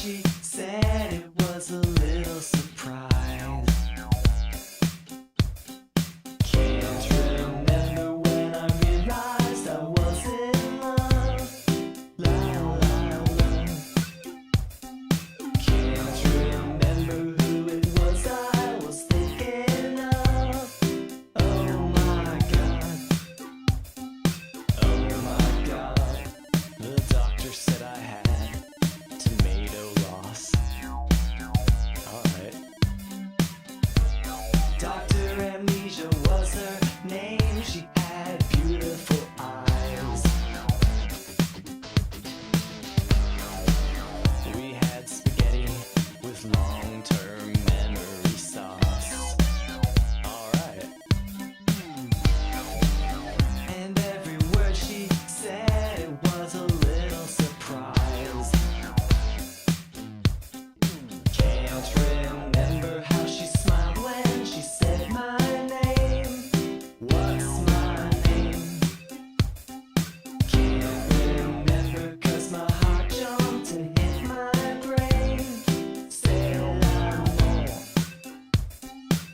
she said, it was a little surprise. Can't remember when I realized I was in love. La la la. Can't remember who it was I was thinking of. Oh my god. Oh my god. The doctor said I had tomato loss. Alright. Dr. Amnesia was her name. She had beautiful eyes. We had spaghetti with long-term memory sauce. Alright. And every word she said, it was a little surprise. Can't remember how she smiled when she said my name. What's my name? Can't remember 'cause my heart jumped and hit my brain. Say more.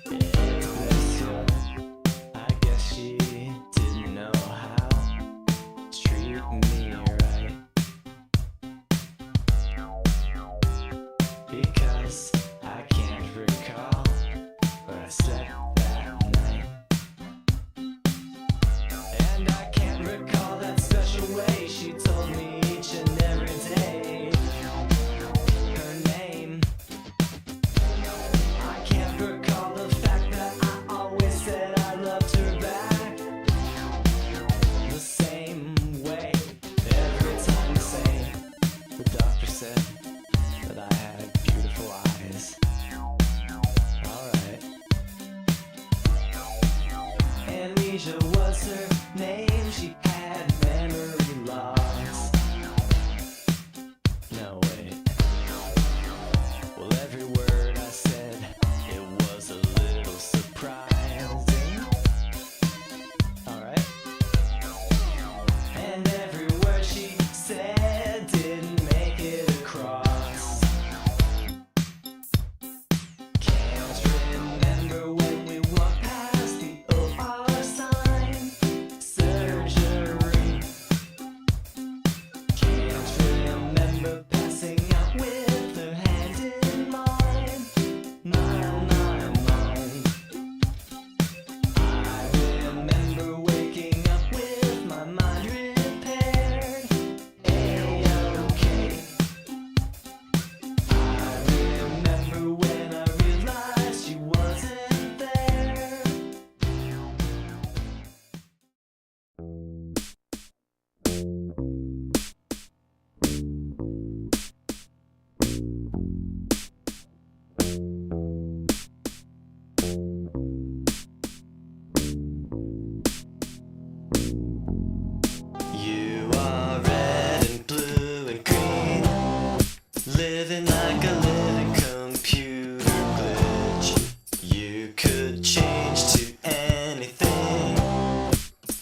It bless you. I guess she didn't know how to treat me right. Because I can't recall where I slept that night. And I can't recall that special way she told me each and every day her name. I can't recall the fact that I always said I loved her back the same way, every time the same. The doctor said that I had beautiful eyes. Alright. Amnesia was her name. She had memory loss. No, wait. Well, every word I said, it was a little surprising. Alright. And every word she said didn't make it across. Can't remember when we walked past the OR sign. Surgery. Can't remember passing out with her hand in mine. Mine. I remember waking up with my mind repaired. A-okay. I remember when I realized she wasn't there. You are red and blue and green, living like a living computer glitch. You could change to anything.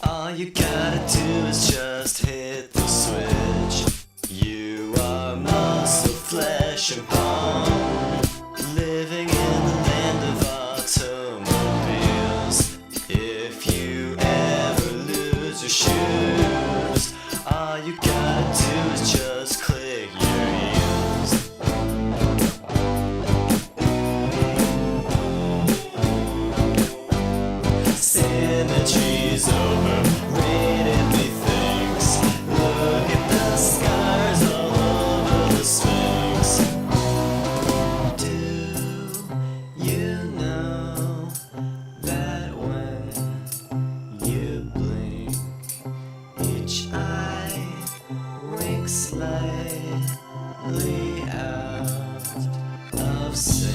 All you gotta do is just hit the switch. You are muscle, flesh, and bone, living in the land of automobiles. If you ever lose your shoes, all you gotta do is just click your heels. Symmetry's overrated, methinks. Look at the scars all over the Sphinx. Do you know that when you blink, each eye winks slightly out of sync?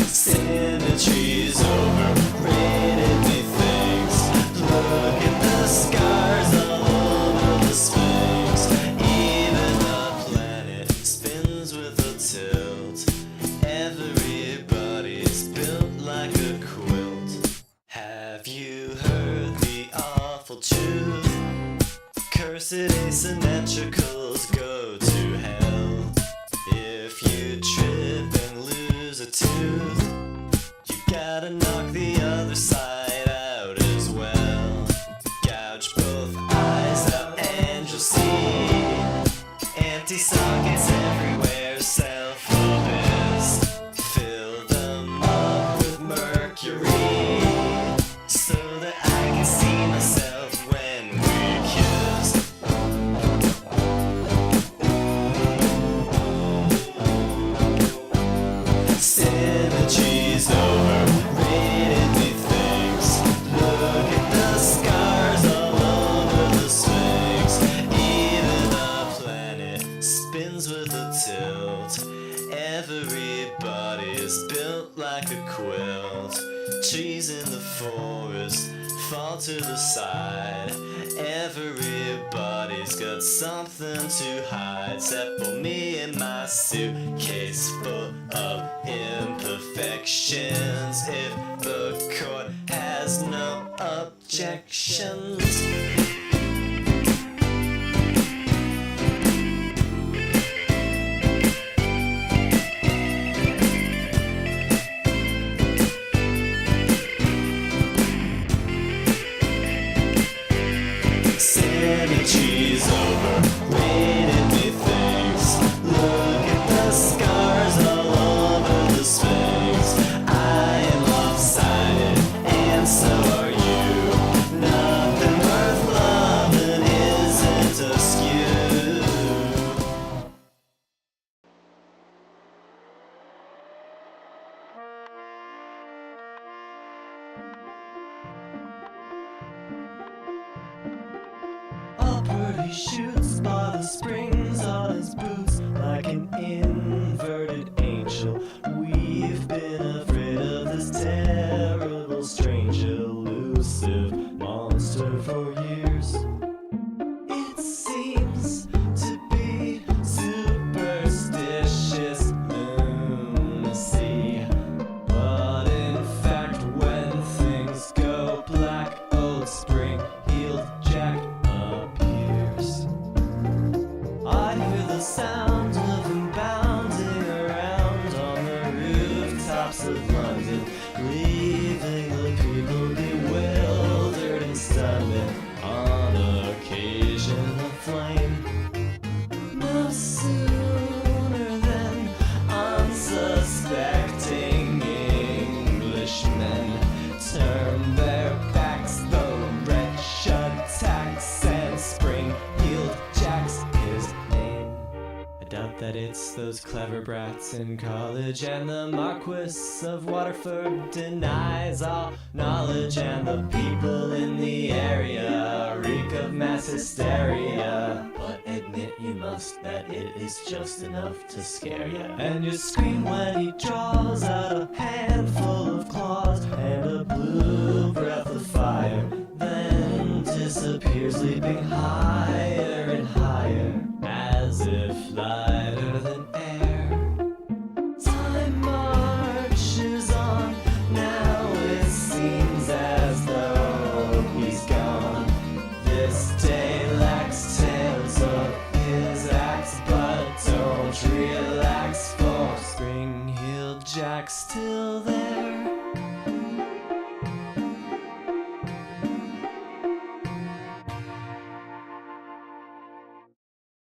Symmetry's overrated, methinks. Look at the scars all over the Sphinx. Even the planet spins with a tilt. Everybody's built like a quilt. Have you heard the awful truth? Cursed asymmetricals go to hell. If you trip and lose a tooth, you gotta knock the other side out as well. Gouge both eyes out and you'll see empty sockets everywhere, self-abyss. Fill them up with mercury so that I can see myself when we kiss. Symmetry's overrated, methinks. Look at the scars all over the Sphinx. Even the planet spins with a tilt. Everybody's built like a quilt. Trees in the forest fall to the side. Everybody's got something to hide, except for me and my suitcase full of imperfections. If the court has no objections. Symmetry's overrated, methinks. Look at the scars all over the Sphinx. I am lopsided, and so are you. Nothing worth loving isn't askew. Upward he shoots by the springs on his boots like an inverted angel. We've been afraid of this terrible, strange, elusive monster for years. It seems to be superstitious lunacy, but in fact when things go black, old spring-heeled Jack appears. I hear the sound of him bounding around on the rooftops of London, leaving the people bewildered and stunned, on occasion aflame. No sooner than unsuspecting Englishmen turn their backs, the wretch attacks, and spring-heeled Jack's his name. I doubt that it's those clever brats in college, and the Marquis of Waterford denies all knowledge, and the people in the area reek of mass hysteria. But admit you must that it is just enough to scare ya, and you scream when he draws out a handful of claws and a blue breath of fire, then disappears, leaping higher and higher, as if lighter than air. Time marches on, now it seems as though he's gone. This day lacks tales of his acts, but don't relax, for spring-heeled Jack's still there.